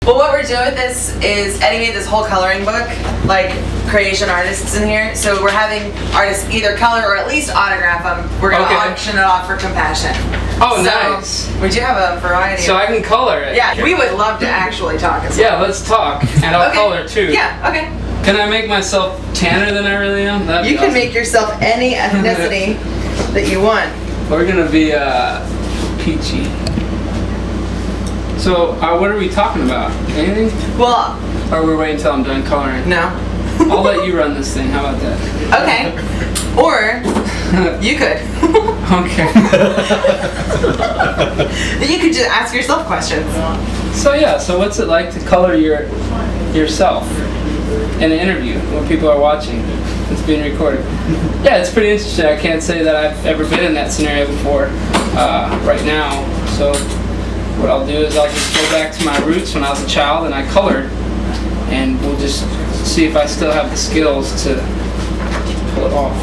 Well, what we're doing with this is Eddie made this whole coloring book, like creation artists in here. So we're having artists either color or at least autograph them. We're going to auction it off for compassion. Oh, so, nice. We do have a variety. So I can color it. Yeah, we would love to actually talk as well. Yeah, let's talk. And I'll color too. Yeah, okay. Can I make myself tanner than I really am? That'd you can make yourself any ethnicity that you want. We're going to be peachy. So, what are we talking about? Anything? Well... Or we're waiting until I'm done coloring? No. I'll let you run this thing. How about that? Okay. Or, you could. Okay. You could just ask yourself questions. So yeah, so what's it like to color yourself in an interview when people are watching? It's being recorded. Yeah, it's pretty interesting. I can't say that I've ever been in that scenario before right now. So what I'll do is I'll just go back to my roots when I was a child and I colored, and we'll just see if I still have the skills to pull it off.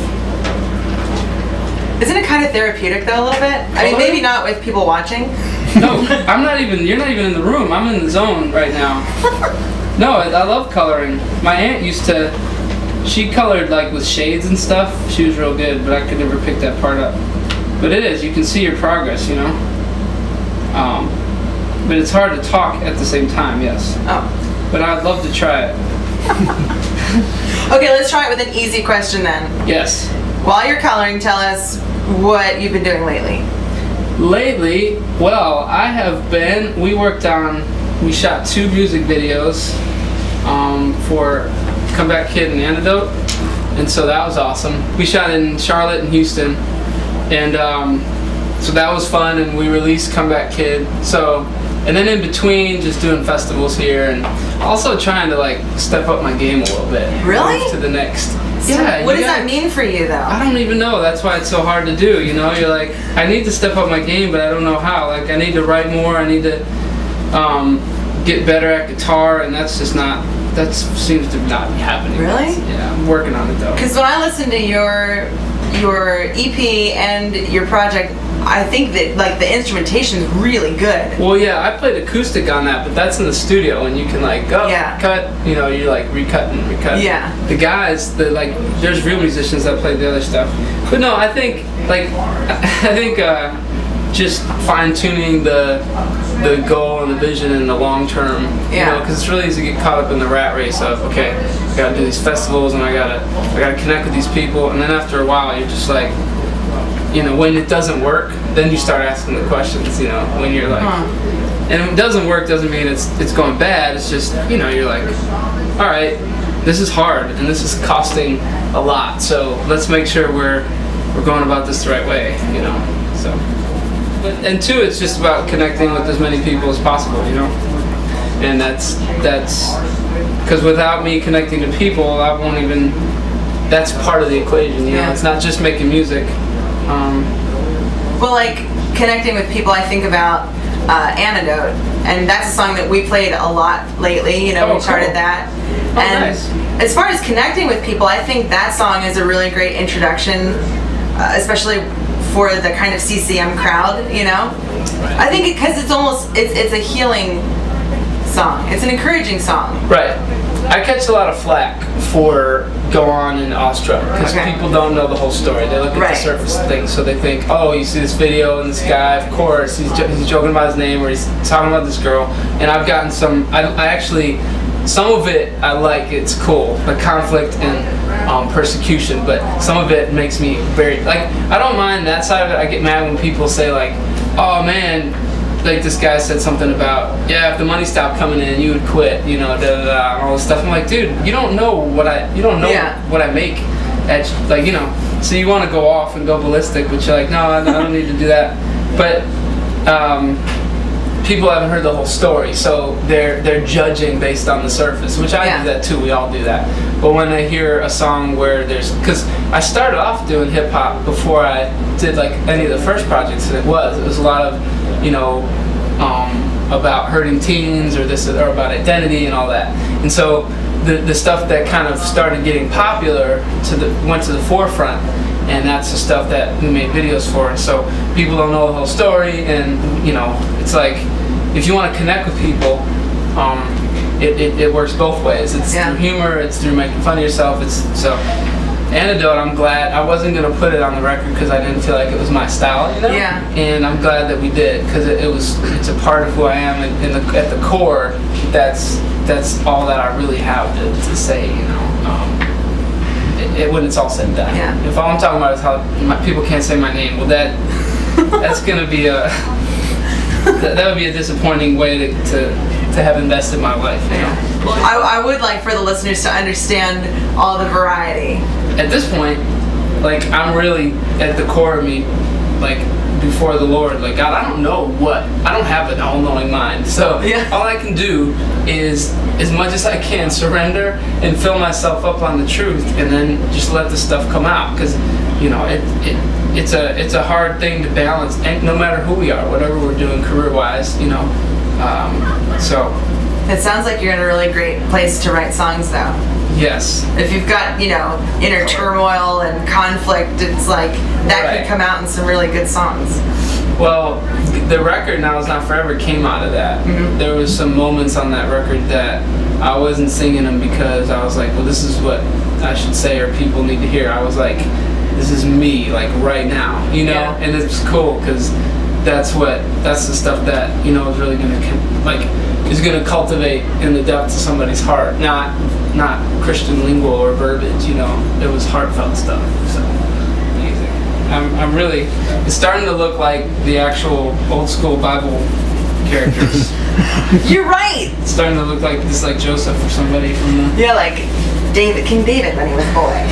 Isn't it kind of therapeutic though, a little bit? I mean, maybe not with people watching. No, I'm not even, you're not even in the room. I'm in the zone right now. No, I love coloring. My aunt used to, she colored like with shades and stuff. She was real good, but I could never pick that part up. But it is, you can see your progress, you know? But it's hard to talk at the same time, yes. Oh. But I'd love to try it. Okay, let's try it with an easy question then. Yes. While you're coloring, tell us what you've been doing lately. Lately, well, we shot 2 music videos for Comeback Kid and Antidote, and so that was awesome. We shot in Charlotte and Houston, and so that was fun, and we released Comeback Kid. So, and then in between, just doing festivals here, and also trying to like step up my game a little bit. Really? To the next. So Yeah. what does that mean for you, though? I don't even know. That's why it's so hard to do. You know, you're like, I need to step up my game, but I don't know how. Like, I need to write more. I need to get better at guitar, and that's just not. That seems to not be happening. Really? Yeah, I'm working on it though. Because when I listen to your EP and your project, I think that like the instrumentation is really good. Well, yeah, I played acoustic on that, but that's in the studio, and you can like cut. You know, you like recut and recut. Yeah. The guys, there's real musicians that play the other stuff, but no, I think just fine tuning the goal and the vision in the long term. Yeah. You know, because it's really easy to get caught up in the rat race of I gotta do these festivals and I gotta connect with these people, and then after a while you're just like. You know, when it doesn't work, then you start asking the questions, you know, when you're like, and if it doesn't work doesn't mean it's going bad, it's just, you know, you're like, all right, this is hard and this is costing a lot, so let's make sure we're going about this the right way, you know, so. And 2, it's just about connecting with as many people as possible, you know, and that's, because without me connecting to people, I won't even, that's part of the equation, you know, it's not just making music. Well, like connecting with people, I think about Antidote, and that's a song that we played a lot lately. You know, we charted that. And nice. As far as connecting with people, I think that song is a really great introduction, especially for the kind of CCM crowd. You know, I think because it's a healing song. It's an encouraging song. Right. I catch a lot of flack for Go On and Awestruck because people don't know the whole story. They look at the surface of things, so they think, oh, you see this video and this guy, of course, he's joking about his name or he's talking about this girl. And I've gotten some, I actually, some of it I like, it's cool, like conflict and persecution, but some of it makes me very, like, I don't mind that side of it. I get mad when people say like, oh man, like this guy said something about, yeah, if the money stopped coming in, you would quit, you know, all this stuff. I'm like, dude, you don't know what I make, at, like, you know. So you want to go off and go ballistic, but you're like, no, I don't need to do that. But people haven't heard the whole story, so they're judging based on the surface, which I do that too. We all do that. But when I hear a song where because I started off doing hip hop before I did like any of the first projects, and it was a lot of, you know, about hurting teens or about identity and all that. And so the stuff that kind of started getting popular went to the forefront, and that's the stuff that we made videos for. And so people don't know the whole story, and you know, it's like if you want to connect with people, it works both ways. It's through humor, it's through making fun of yourself. So Antidote, I'm glad I wasn't gonna put it on the record because I didn't feel like it was my style, you know. Yeah. And I'm glad that we did because it's a part of who I am, and at the core, that's all that I really have to say, you know. When it's all said and done. Yeah. If all I'm talking about is how people can't say my name, well, that's gonna be that would be a disappointing way to have invested my life. You know? I would like for the listeners to understand all the variety. At this point, like, I'm really at the core of me, like, before the Lord, like, God, I don't know what, I don't have an all-knowing mind, so all I can do is, as much as I can, surrender and fill myself up on the truth, and then just let the stuff come out, because, you know, it's a hard thing to balance, and no matter who we are, whatever we're doing career-wise, you know, so. It sounds like you're in a really great place to write songs, though. Yes. If you've got, you know, inner turmoil and conflict, it's like that could come out in some really good songs. Well, the record Now Is Not Forever came out of that. Mm-hmm. There was some moments on that record that I wasn't singing them because I was like, well, this is what I should say or people need to hear. I was like, this is me, like, right now, you know? Yeah. And it's cool because that's the stuff that, you know, is really gonna, like, is gonna cultivate in the depths of somebody's heart, not Christian lingo or verbiage, you know. It was heartfelt stuff, so amazing. I'm really, it's starting to look like the actual old school Bible characters. You're right! It's starting to look like this, like Joseph or somebody from the... Yeah, like King David when he was a boy.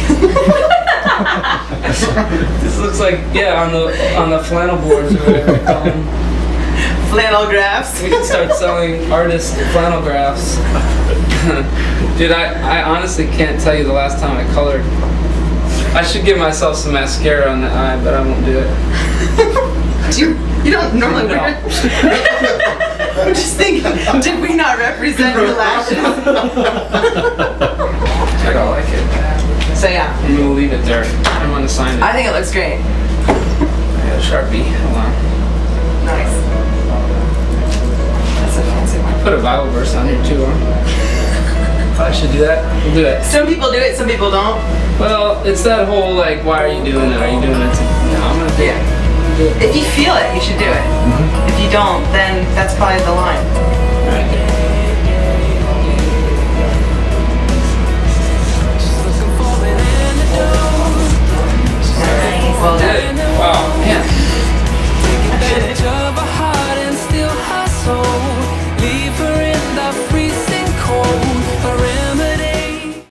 This looks like, on the flannel boards or whatever they call them. Flannelgraphs. We can start selling artist flannelgraphs. Dude, I honestly can't tell you the last time I colored. I should give myself some mascara on the eye, but I won't do it. You don't normally wear it? I'm just thinking, did we not represent your lashes? I don't like it. So yeah. I'm gonna leave it there. I'm gonna sign it. I think it looks great. I got a Sharpie. Hold on. Nice. That's a fancy one. Put a Bible verse on here too, huh? I should do that. We'll do it. Some people do it, some people don't. Well, it's that whole, like, why are you doing it? Are you doing it to... No, I'm gonna do it. If you feel it, you should do it. If you don't, then that's probably the line. All right.